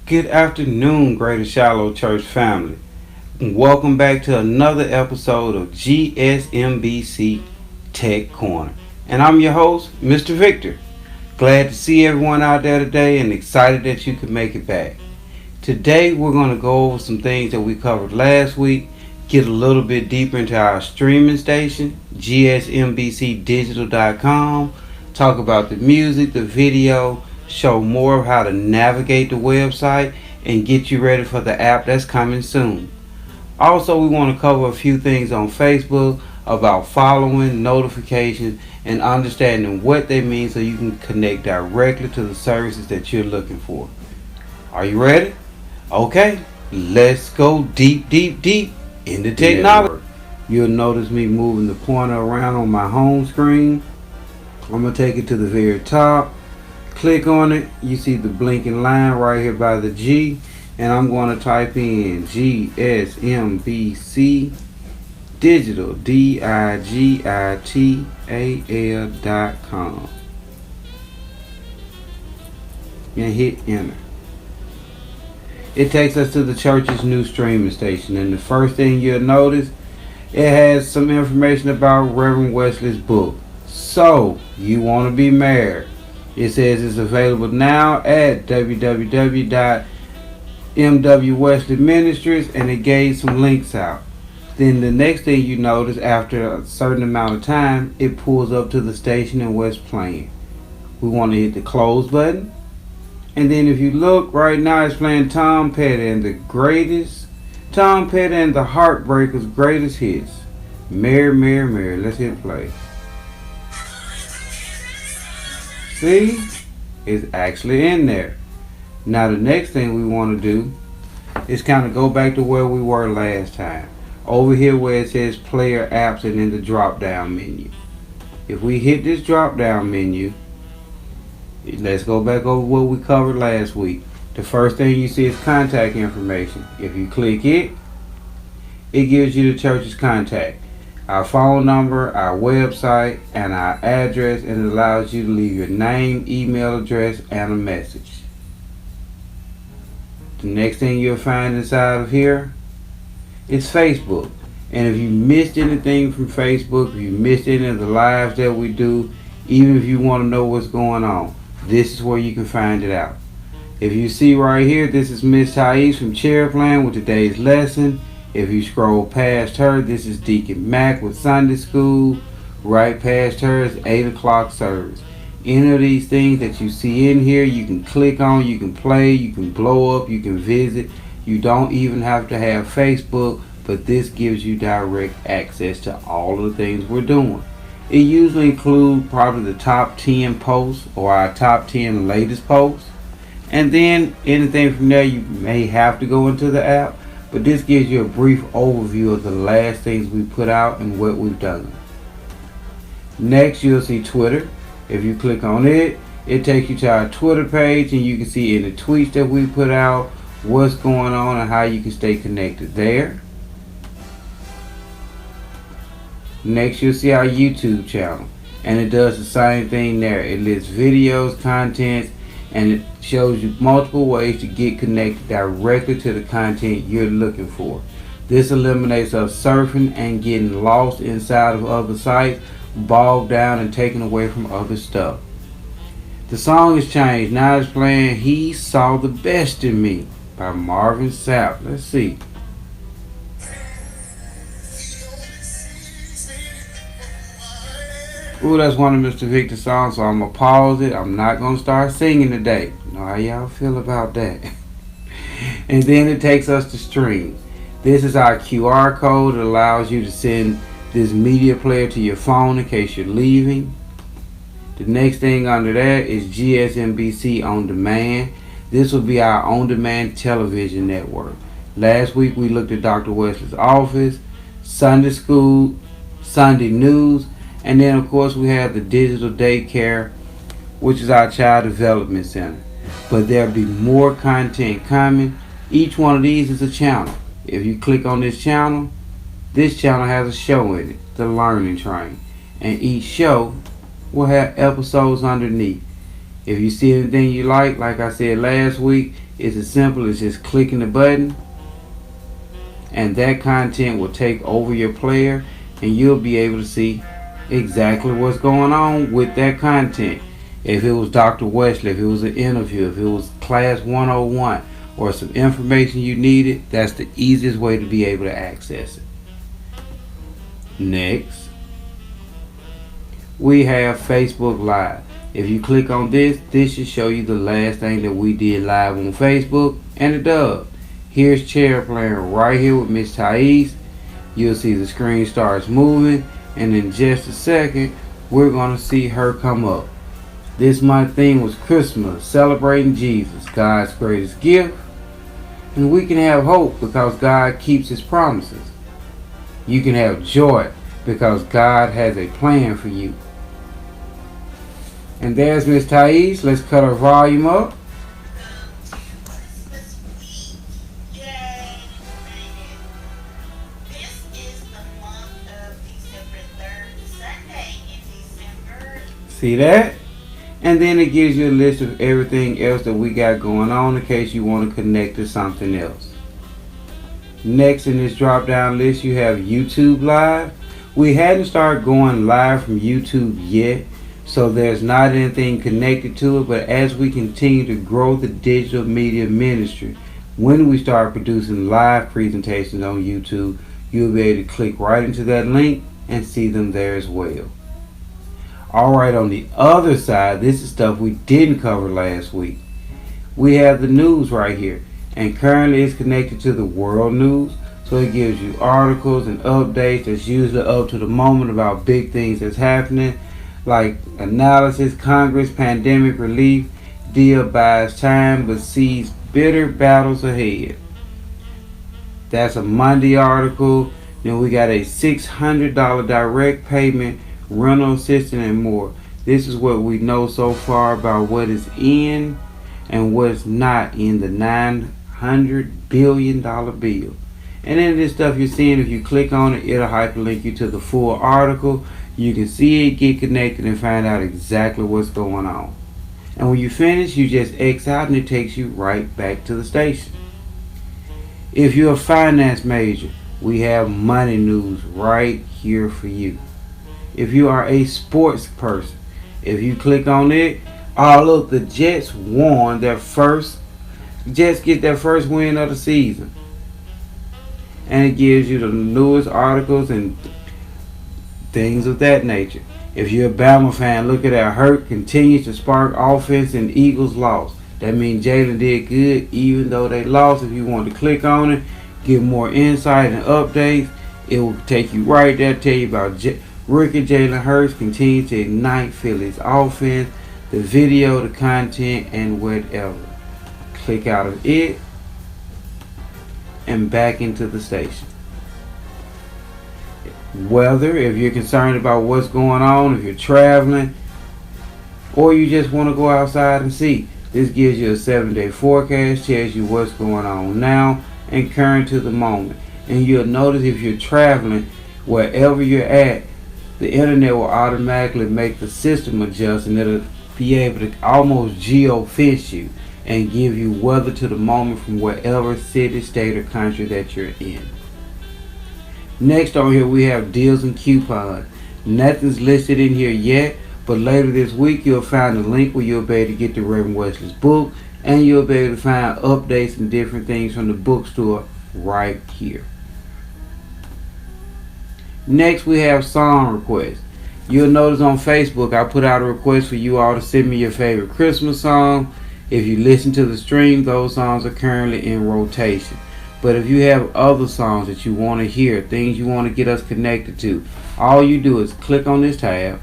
Good afternoon, Greater Shiloh Church family. Welcome back to another episode of G.S.M.B.C. Tech Corner. And I'm your host, Mr. Victor. Glad to see everyone out there today and excited that you could make it back. Today we're going to go over some things that we covered last week, get a little bit deeper into our streaming station, gsmbcdigital.com, talk about the music, the video, show more of how to navigate the website, and get you ready for the app that's coming soon. Also, we want to cover a few things on Facebook about following, notifications, and understanding what they mean so you can connect directly to the services that you're looking for. Are you ready? Okay, let's go deep into technology. You'll notice me moving the pointer around on my home screen. I'm going to take it to the very top. Click on it. You see the blinking line right here by the G. And I'm going to type in G.S.M.B.C. Digital, digital.com. And hit enter. It takes us to the church's new streaming station. And the first thing you'll notice, it has some information about Reverend Wesley's book. So, you want to be married. It says it's available now at www.mwwesley Ministries, and it gave some links out. Then the next thing you notice, after a certain amount of time, it pulls up to the station and what's playing. We want to hit the close button. And then if you look, right now it's playing Tom Petty and the Heartbreakers' greatest hits. Mary, Mary, Mary. Let's hit play. See? It's actually in there. Now the next thing we want to do is kind of go back to where we were last time. Over here where it says player apps and in the drop down menu. If we hit this drop down menu, let's go back over what we covered last week. The first thing you see is contact information. If you click it, it gives you the church's contact. Our phone number, our website, and our address, and it allows you to leave your name, email address, and a message. The next thing you'll find inside of here is Facebook. And if you missed anything from Facebook, if you missed any of the lives that we do, even if you want to know what's going on, this is where you can find it out. If you see right here, this is Miss Thais from Chairplan with today's lesson. If you scroll past her, this is Deacon Mac with Sunday School. Right past her is 8 o'clock service. Any of these things that you see in here, you can click on, you can play, you can blow up, you can visit. You don't even have to have Facebook, but this gives you direct access to all of the things we're doing. It usually includes probably the top 10 posts or our top 10 latest posts. And then anything from there, you may have to go into the app. But this gives you a brief overview of the last things we put out and what we've done. Next, you'll see Twitter. If you click on it, it takes you to our Twitter page, and you can see any tweets that we put out, what's going on, and how you can stay connected there. Next, you'll see our YouTube channel, and it does the same thing there. It lists videos, contents, and it shows you multiple ways to get connected directly to the content you're looking for. This eliminates us surfing and getting lost inside of other sites, bogged down and taken away from other stuff. The song has changed. Now it's playing He Saw the Best in Me by Marvin Sapp. Let's see. Ooh, that's one of Mr. Victor's songs, so I'm going to pause it. I'm not going to start singing today. You know how y'all feel about that. And then it takes us to stream. This is our QR code. It allows you to send this media player to your phone in case you're leaving. The next thing under that is G.S.M.B.C. On Demand. This will be our on-demand television network. Last week we looked at Dr. Wesley's office, Sunday School, Sunday News, and then of course we have the digital daycare, which is our child development center. But there'll be more content coming. Each one of these is a channel. If you click on this channel has a show in it, the Learning Train. And each show will have episodes underneath. If you see anything you like I said last week, It's as simple as just clicking the button, and that content will take over your player, and you'll be able to see exactly what's going on with that content. If it was Dr. Wesley, if it was an interview, if it was class 101, or some information you needed, that's the easiest way to be able to access it. Next, we have Facebook Live. If you click on this should show you the last thing that we did live on Facebook, and it does. Here's chair playing right here with Miss Thais. You'll see the screen starts moving, and in just a second, we're going to see her come up. This month's theme was Christmas, celebrating Jesus, God's greatest gift. And we can have hope because God keeps His promises. You can have joy because God has a plan for you. And there's Miss Thais. Let's cut her volume up. See that? And then it gives you a list of everything else that we got going on in case you want to connect to something else. Next in this drop down list you have YouTube Live. We hadn't started going live from YouTube yet, so there's not anything connected to it, but as we continue to grow the digital media ministry, when we start producing live presentations on YouTube, you'll be able to click right into that link and see them there as well. Alright, on the other side, this is stuff we didn't cover last week. We have the news right here, and currently it's connected to the world news, so it gives you articles and updates that's usually up to the moment about big things that's happening, like analysis, Congress, pandemic relief, deal buys time but sees bitter battles ahead. That's a Monday article. Then we got a $600 direct payment, rental assistance, and more. This is what we know so far about what is in and what's not in the $900 billion bill. And then this stuff you're seeing, if you click on it, it'll hyperlink you to the full article. You can see it, get connected, and find out exactly what's going on. And when you finish, you just X out and it takes you right back to the station. If you're a finance major, we have money news right here for you. If you are a sports person, if you click on it, oh look, the Jets won their first, Jets get their first win of the season. And it gives you the newest articles and things of that nature. If you're a Bama fan, look at that. Hurt continues to spark offense and Eagles lost. That means Jalen did good even though they lost. If you want to click on it, get more insight and updates, it will take you right there, tell you about rookie Jalen Hurts continues to ignite Philly's offense, the video, the content, and whatever. Click out of it and back into the station. Weather, if you're concerned about what's going on, if you're traveling, or you just want to go outside and see, this gives you a 7-day forecast, tells you what's going on now and current to the moment. And you'll notice if you're traveling, wherever you're at, the internet will automatically make the system adjust, and it'll be able to almost geofence you and give you weather to the moment from whatever city, state, or country that you're in. Next on here we have deals and coupons. Nothing's listed in here yet, but later this week you'll find a link where you'll be able to get the Reverend Wesley's book, and you'll be able to find updates and different things from the bookstore right here. Next we have song requests. You'll notice on Facebook I put out a request for you all to send me your favorite Christmas song. If you listen to the stream, those songs are currently in rotation. But if you have other songs that you want to hear, things you want to get us connected to, all you do is click on this tab,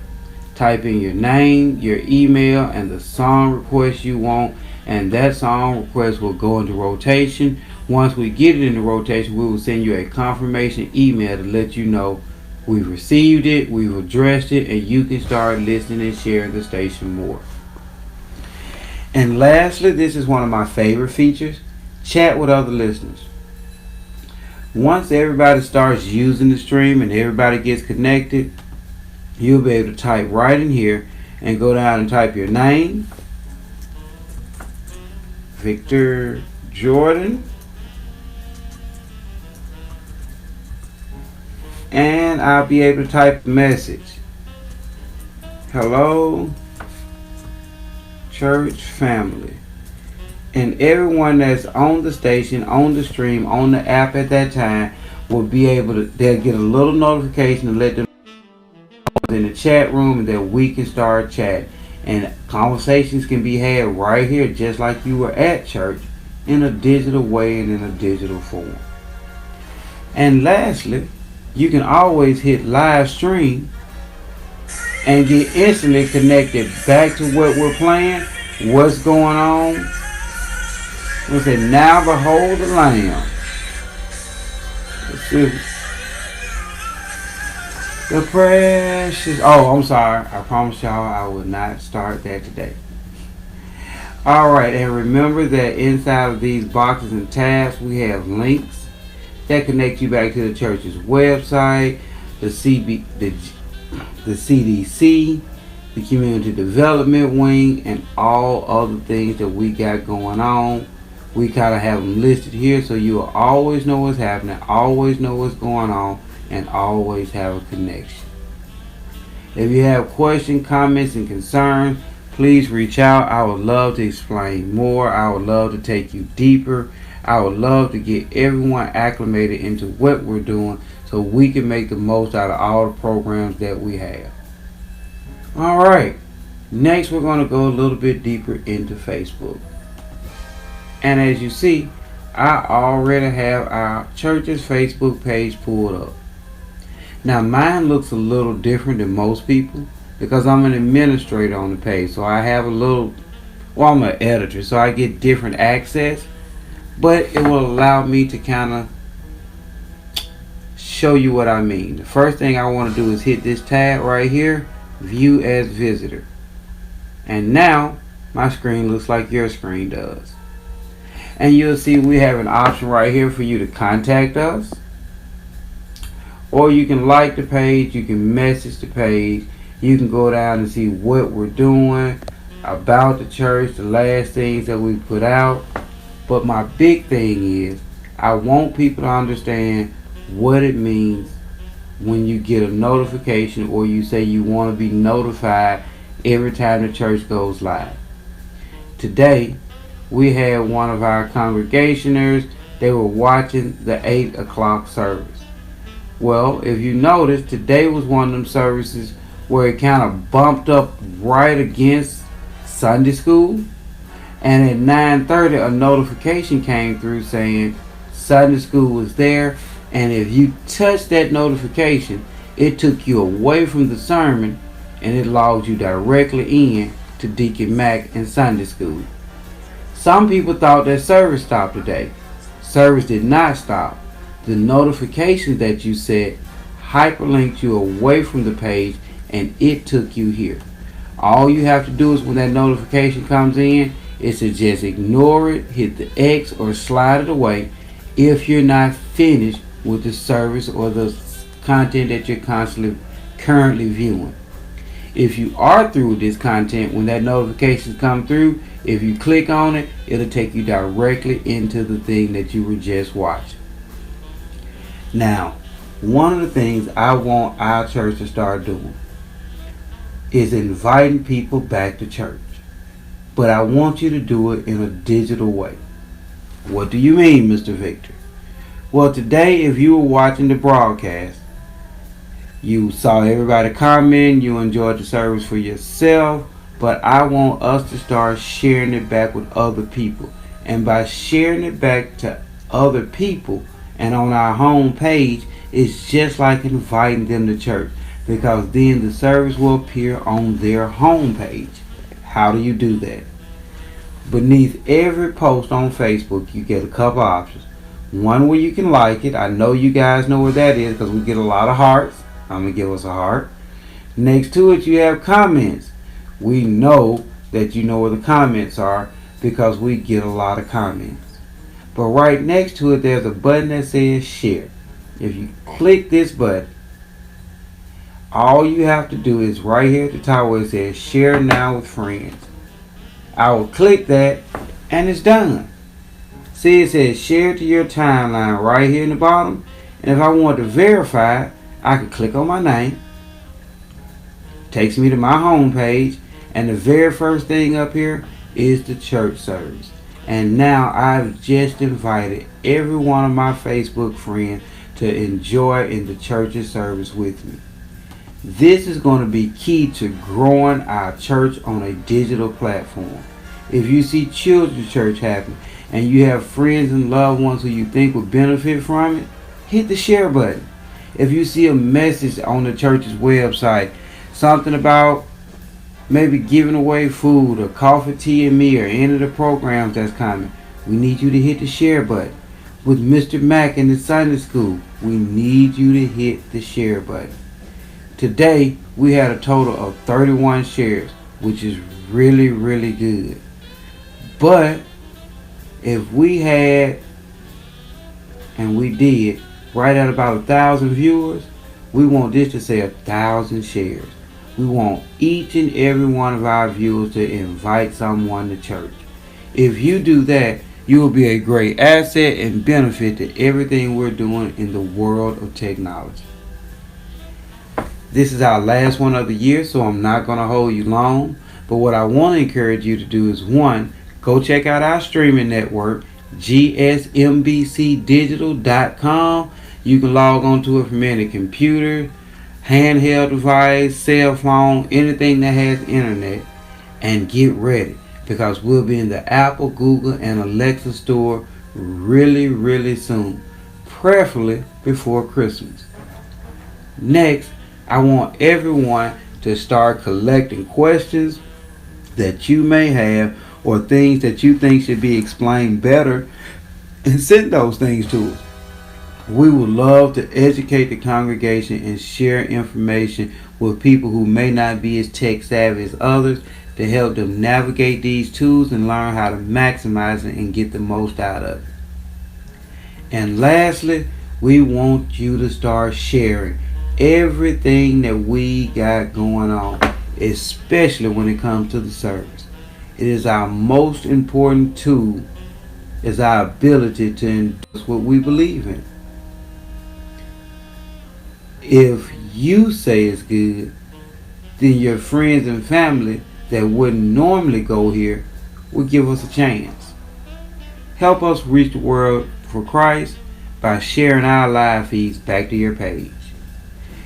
type in your name, your email, and the song request you want, and that song request will go into rotation. Once we get it into rotation, we will send you a confirmation email to let you know we've received it, we've addressed it, and you can start listening and sharing the station more. And lastly, this is one of my favorite features, chat with other listeners. Once everybody starts using the stream and everybody gets connected, you'll be able to type right in here and go down and type your name, Victor Jordan. And I'll be able to type the message. Hello, church family. And everyone that's on the station, on the stream, on the app at that time will be able to, they'll get a little notification to let them know in the chat room and that we can start chatting. And conversations can be had right here just like you were at church in a digital way and in a digital form. And lastly, you can always hit live stream and get instantly connected back to what we're playing, what's going on. We say, now behold the Lamb. Let's see. The precious. Oh, I'm sorry. I promise y'all I will not start that today. Alright, and remember that inside of these boxes and tabs we have links that connect you back to the church's website, the CDC, the Community Development Wing, and all other things that we got going on. We kind of have them listed here so you'll always know what's happening, always know what's going on, and always have a connection. If you have questions, comments, and concerns, please reach out. I would love to explain more. I would love to take you deeper. I would love to get everyone acclimated into what we're doing so we can make the most out of all the programs that we have. Alright, next we're going to go a little bit deeper into Facebook. And as you see, I already have our church's Facebook page pulled up. Now mine looks a little different than most people because I'm an administrator on the page. So I have a little, well, I'm an editor, so I get different access. But it will allow me to kind of show you what I mean. The first thing I want to do is hit this tab right here, View as Visitor. And now my screen looks like your screen does. And you'll see we have an option right here for you to contact us. Or you can like the page, you can message the page, you can go down and see what we're doing, about the church, the last things that we put out. But my big thing is, I want people to understand what it means when you get a notification or you say you want to be notified every time the church goes live. Today, we had one of our congregationers, they were watching the 8 o'clock service. Well, if you notice, today was one of them services where it kind of bumped up right against Sunday school. And at 9:30 a notification came through saying Sunday school was there. And if you touched that notification, it took you away from the sermon and it logged you directly in to Deacon Mac and Sunday school. Some people thought that service stopped today. Service did not stop. The notification that you set hyperlinked you away from the page and it took you here. All you have to do is when that notification comes in is to just ignore it, hit the X or slide it away if you're not finished with the service or the content that you're currently viewing. If you are through with this content, when that notification comes through, if you click on it, it'll take you directly into the thing that you were just watching. Now, one of the things I want our church to start doing is inviting people back to church. But I want you to do it in a digital way. What do you mean, Mr. Victor? Well, today, if you were watching the broadcast, you saw everybody comment, you enjoyed the service for yourself, but I want us to start sharing it back with other people. And by sharing it back to other people and on our home page, it's just like inviting them to church, because then the service will appear on their home page. How do you do that? Beneath every post on Facebook, you get a couple options. One where you can like it. I know you guys know where that is because we get a lot of hearts. I'm going to give us a heart. Next to it, you have comments. We know that you know where the comments are because we get a lot of comments. But right next to it, there's a button that says share. If you click this button, all you have to do is right here at the top where it says share now with friends. I will click that and it's done. See, it says share to your timeline right here in the bottom. And if I want to verify, I can click on my name. Takes me to my home page. And the very first thing up here is the church service. And now I've just invited every one of my Facebook friends to enjoy in the church's service with me. This is going to be key to growing our church on a digital platform. If you see children's church happen and you have friends and loved ones who you think would benefit from it, hit the share button. If you see a message on the church's website, something about maybe giving away food or coffee, tea, and me or any of the programs that's coming, we need you to hit the share button. With Mr. Mack in the Sunday school, we need you to hit the share button. Today, we had a total of 31 shares, which is really, really good. But if we had, and we did, right at about 1,000 viewers, we want this to say 1,000 shares. We want each and every one of our viewers to invite someone to church. If you do that, you will be a great asset and benefit to everything we're doing in the world of technology. This is our last one of the year, so I'm not going to hold you long. But what I want to encourage you to do is, one, go check out our streaming network, G.S.M.B.C.digital.com. You can log on to it from any computer, handheld device, cell phone, anything that has internet, and get ready because we'll be in the Apple, Google, and Alexa store really, really soon, preferably before Christmas. Next, I want everyone to start collecting questions that you may have or things that you think should be explained better and send those things to us. We would love to educate the congregation and share information with people who may not be as tech savvy as others to help them navigate these tools and learn how to maximize it and get the most out of it. And lastly, we want you to start sharing everything that we got going on, especially when it comes to the service. It is our most important tool, is our ability to endorse what we believe in. If you say it's good, then your friends and family that wouldn't normally go here will give us a chance. Help us reach the world for Christ by sharing our live feeds back to your page.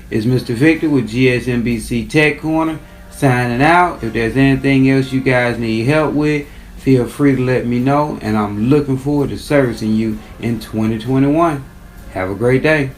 It's Mr. Victor with G.S.M.B.C. Tech Corner signing out. If there's anything else you guys need help with, feel free to let me know, and I'm looking forward to servicing you in 2021. Have a great day.